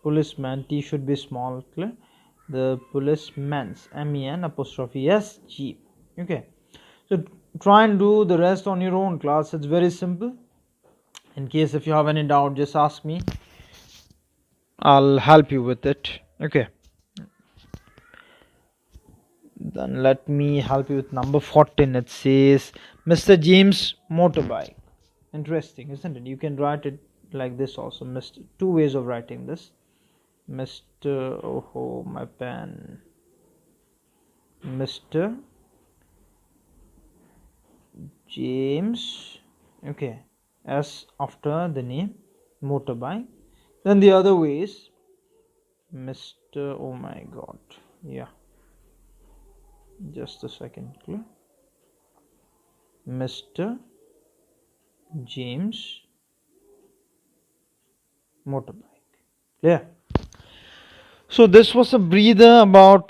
policeman, T should be small, clear? The policeman's, MEN apostrophe S jeep. Okay, so try and do the rest on your own, class. It's very simple. In case if you have any doubt, just ask me. I'll help you with it. Okay, then let me help you with number 14. It says Mr. James motorbike. Interesting, isn't it? You can write it like this also. Mr. Two ways of writing this. Mr. Oh, my pen. Mr. James. Okay, S after the name motorbike. Then the other way is Mr. Oh my god. Yeah. Just a second, clear? Mr. James motorbike. Clear? So this was a breather about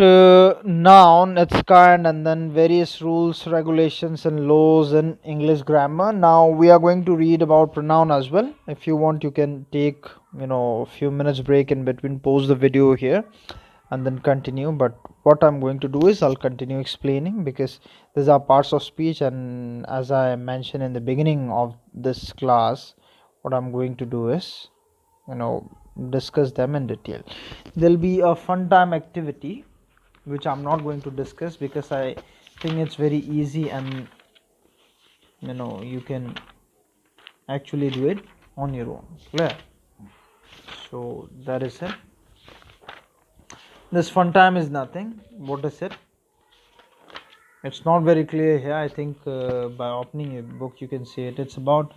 noun, its kind, and then various rules, regulations, and laws in English grammar. Now we are going to read about pronoun as well. If you want, you can take a few minutes break in between, pause the video here, and then continue. But what I'm going to do is I'll continue explaining, because these are parts of speech, and as I mentioned in the beginning of this class, what I'm going to do is discuss them in detail. There'll be a fun time activity which I'm not going to discuss, because I think it's very easy, and you can actually do it on your own. Clear? So that is it. This fun time is nothing. What is it? It's not very clear here. I think by opening a book you can see it. It's about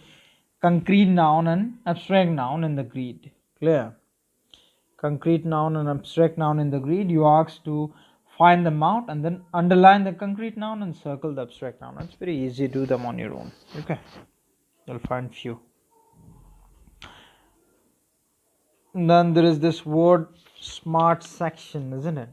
concrete noun and abstract noun in the Greek. Clear? Concrete noun and abstract noun in the Greek. You asked to find them out and then underline the concrete noun and circle the abstract noun. It's very easy. Do them on your own. Okay, you'll find few. And then there is this word smart section, isn't it?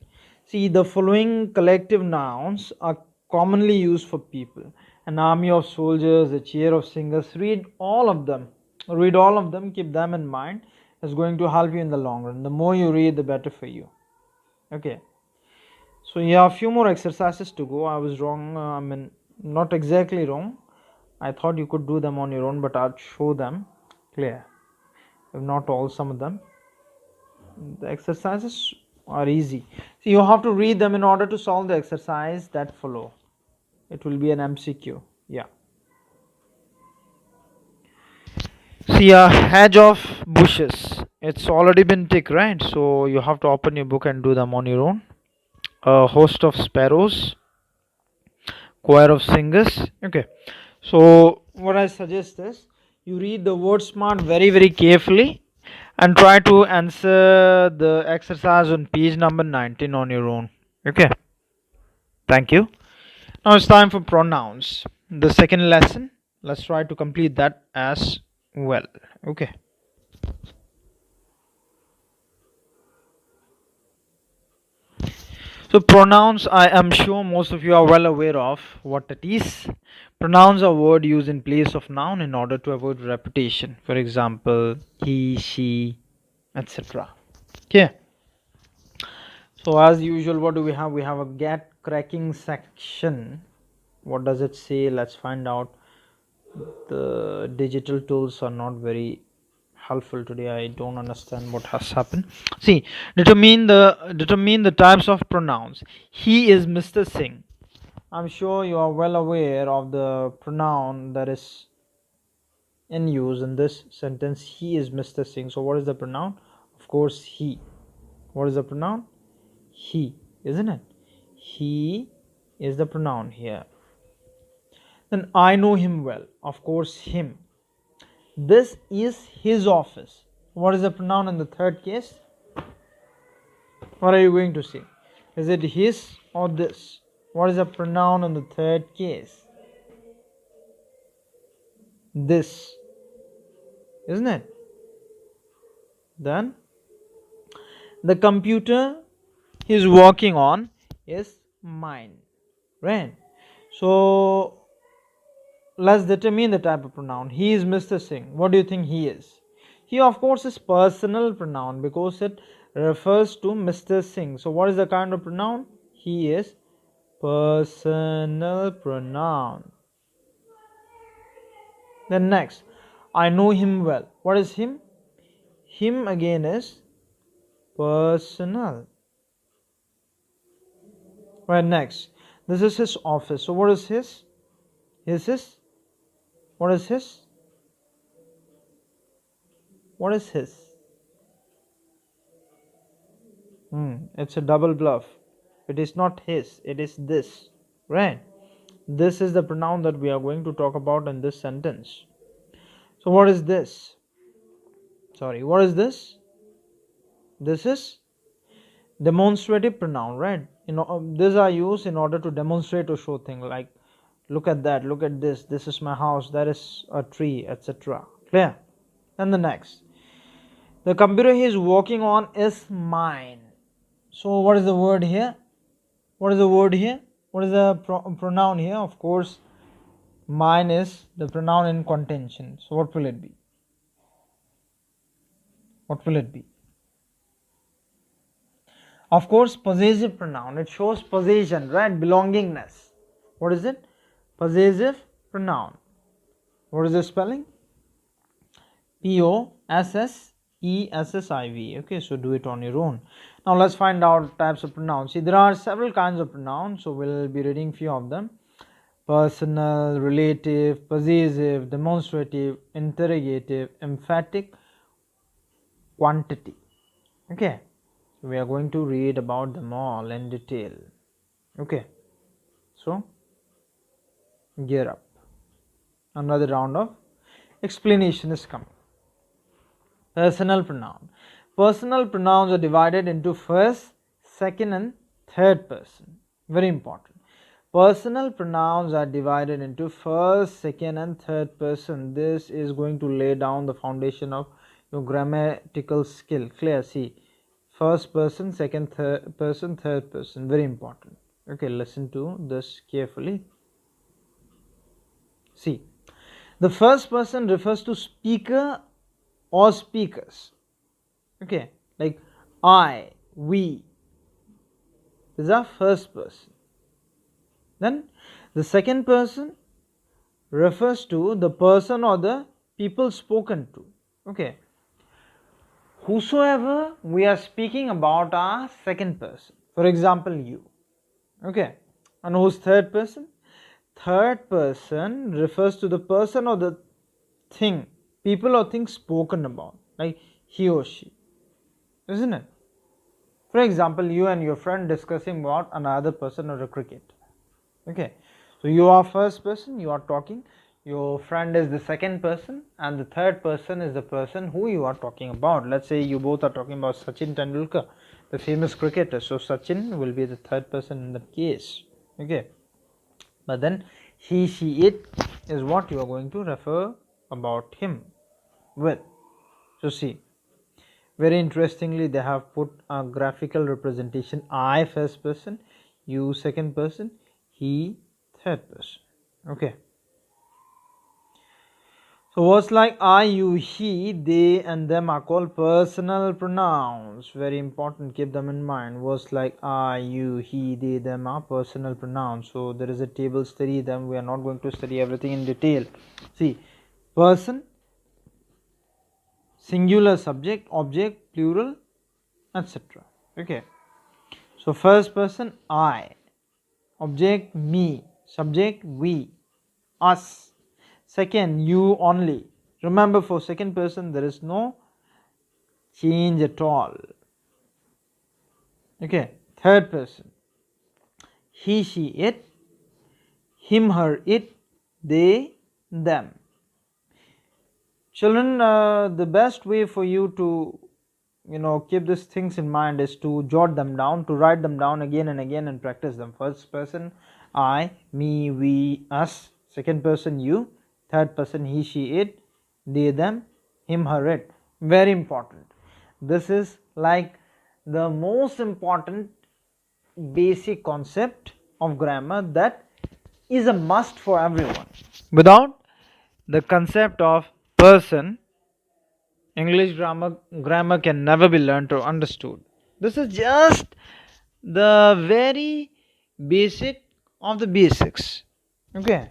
See, the following collective nouns are commonly used for people: an army of soldiers, a chair of singers. Read all of them. Read all of them. Keep them in mind. It's going to help you in the long run. The more you read, the better for you. Okay. So you have a few more exercises to go. I was wrong. I mean, not exactly wrong. I thought you could do them on your own, but I'll show them. Clear? If not all, some of them. The exercises are easy. So you have to read them in order to solve the exercise that follow. It will be an MCQ. Yeah. See, a hedge of bushes. It's already been ticked, right? So you have to open your book and do them on your own. A host of sparrows. Choir of singers. Okay. So what I suggest is you read the word smart very carefully and try to answer the exercise on page number 19 on your own. Okay. Thank you. Now it's time for pronouns. The second lesson. Let's try to complete that as well. Okay. So pronouns, I am sure most of you are well aware of what it is. Pronouns are words used in place of noun in order to avoid repetition. For example, he, she, etc. Okay. So as usual, what do we have? We have a get cracking section. What does it say? Let's find out. The digital tools are not very helpful today. I don't understand what has happened. See, determine the types of pronouns. He is Mr. Singh. I'm sure you are well aware of the pronoun that is in use in this sentence. He is Mr. Singh. So what is the pronoun? Of course, he. What is the pronoun? He, isn't it? He is the pronoun here. Then I know him well. Of course, him. This is his office. What is the pronoun in the third case? What are you going to say? Is it his or this? What is the pronoun in the third case? This, isn't it? Then the computer he's working on is mine, right? So let's determine the type of pronoun. He is Mr. Singh. What do you think he is? He, of course, is personal pronoun because it refers to Mr. Singh. So what is the kind of pronoun? He is personal pronoun. Then next, I know him well. What is him? Him again is personal. Right, next, this is his office. So what is his? His? What is his? What is his? It's a double bluff. It is not his, it is this, right? This is the pronoun that we are going to talk about in this sentence. So what is this? Sorry, what is this? This is demonstrative pronoun, right? These are used in order to demonstrate or show things, like look at that, look at this, this is my house, that is a tree, etc. Clear? And the next, the computer he is working on is mine. So what is the word here? What is the word here? What is the pronoun here? Of course, mine is the pronoun in contention. So what will it be? What will it be? Of course, possessive pronoun. It shows possession, right? Belongingness. What is it? Possessive pronoun. What is the spelling? Possessive. Okay, so do it on your own. Now let's find out types of pronouns. See, there are several kinds of pronouns, so we'll be reading few of them. personal, relative, possessive, demonstrative, interrogative, emphatic, quantity. Okay, so we are going to read about them all in detail. Okay, so gear up. Another round of explanation is coming. Personal pronoun. Personal pronouns are divided into first, second and third person. Very important. Personal pronouns are divided into first, second and third person. This is going to lay down the foundation of your grammatical skill. Clear? See, first person, second person, third person. Very important. Okay, listen to this carefully. See, the first person refers to speaker or speakers. Okay, like I, we. This is our first person. Then the second person refers to the person or the people spoken to. Okay, whosoever we are speaking about are second person. For example, you. Okay, and who's third person? Third person refers to the person or the thing, people or things spoken about, like he or she, isn't it? For example, you and your friend discussing about another person or a cricket. Okay, so you are first person, you are talking, your friend is the second person, and the third person is the person who you are talking about. Let's say you both are talking about Sachin Tendulkar, the famous cricketer. So Sachin will be the third person in that case. Okay, but then he, she, it is what you are going to refer about him with. So see, very interestingly, they have put a graphical representation: I first person, you second person, he third person. Okay, so words like I, you, he, they and them are called personal pronouns. Very important, keep them in mind. Words like I, you, he, they, them are personal pronouns. So there is a table, study them. We are not going to study everything in detail. See, person, singular, subject, object, plural, etc. Okay, so first person I, object me, subject we, us. Second, you only. Remember, for second person there is no change at all. Okay, third person he, she, it, him, her, it, they, them. Children, the best way for you to keep these things in mind is to jot them down, to write them down again and again and practice them. First person I, me, we, us. Second person you. Third person he, she, it, they, them, him, her, it. Very important. This is like the most important basic concept of grammar that is a must for everyone. Without the concept of person, English grammar can never be learned or understood. This is just the very basic of the basics. Okay,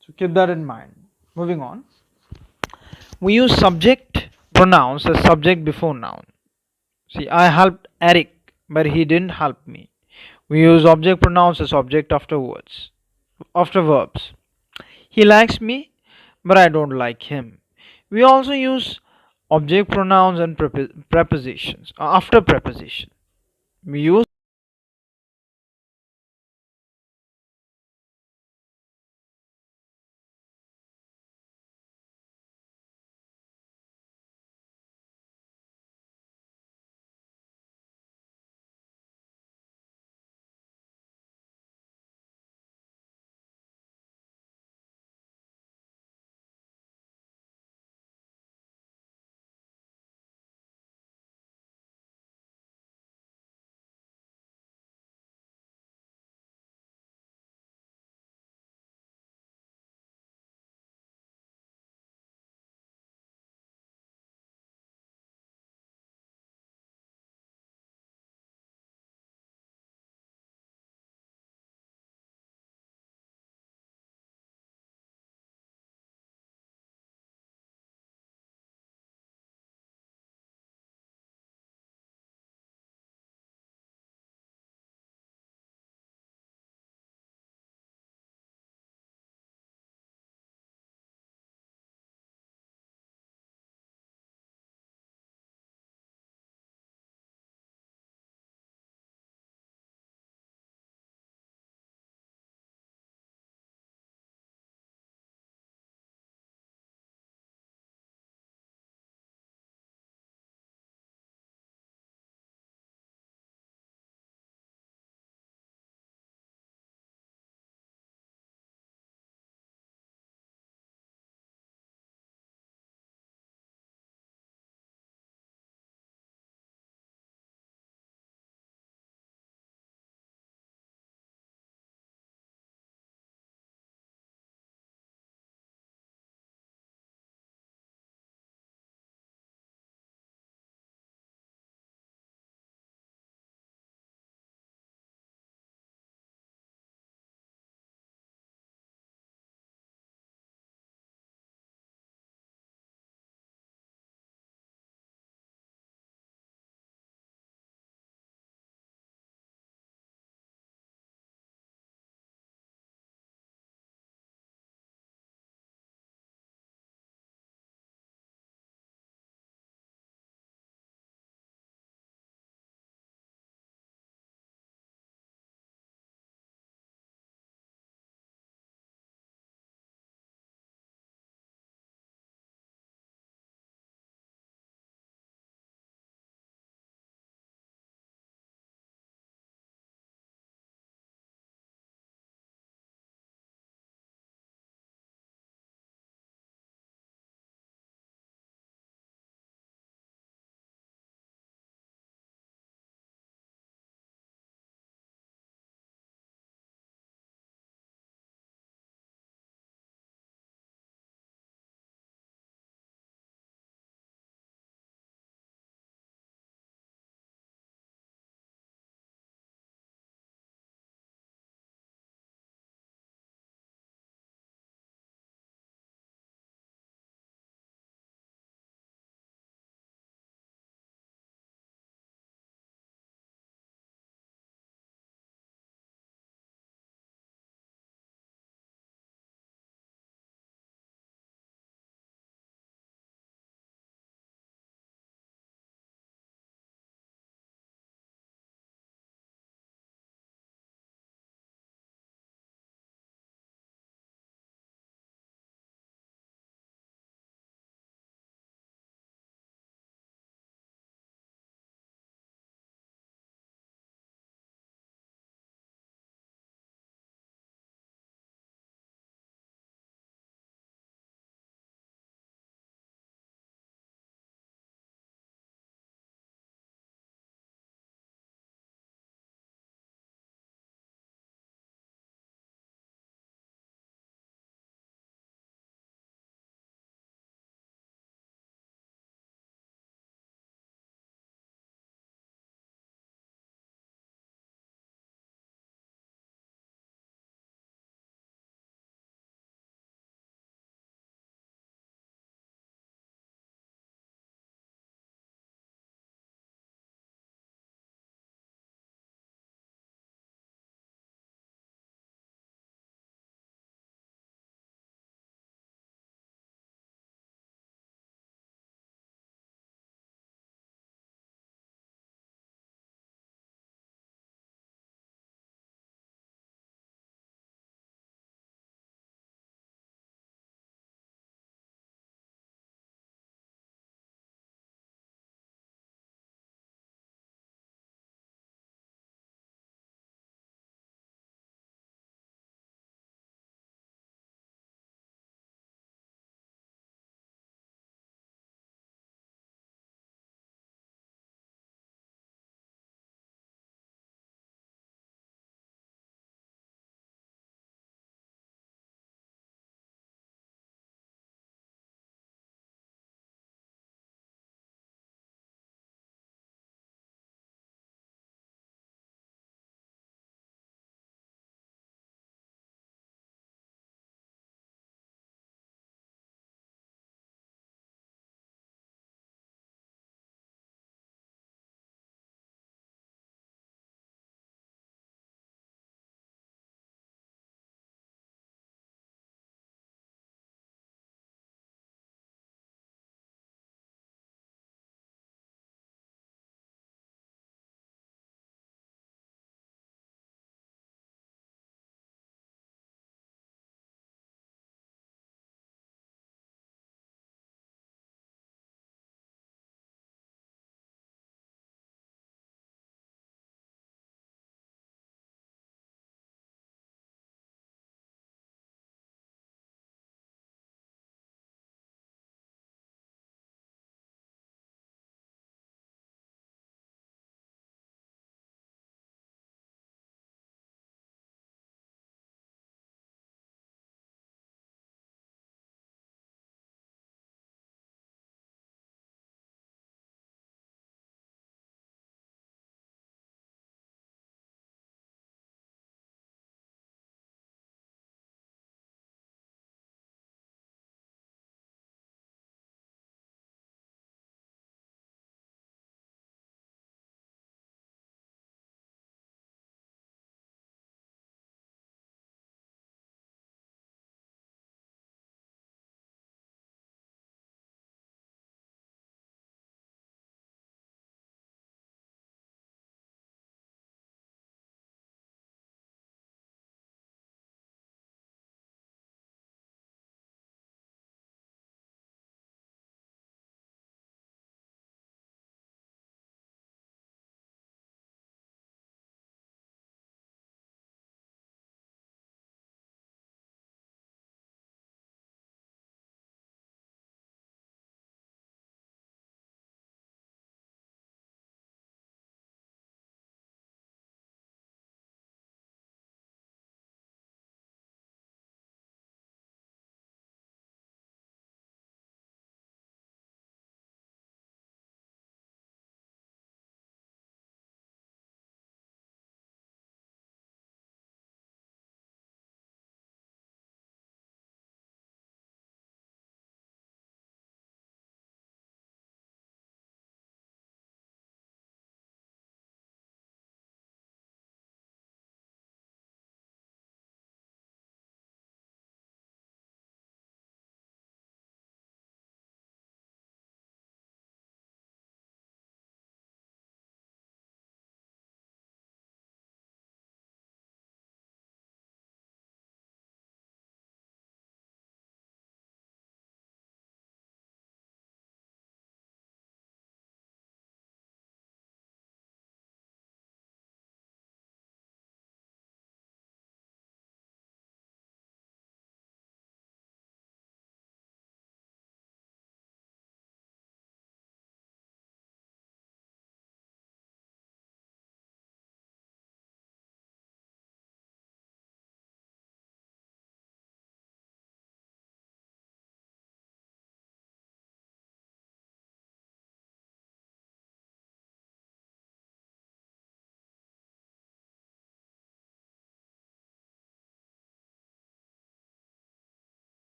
so keep that in mind. Moving on, we use subject pronouns as subject before noun. See, I helped Eric, but he didn't help me. We use object pronouns as object afterwards, after verbs. He likes me, but I don't like him. We also use object pronouns and prepositions after preposition. We use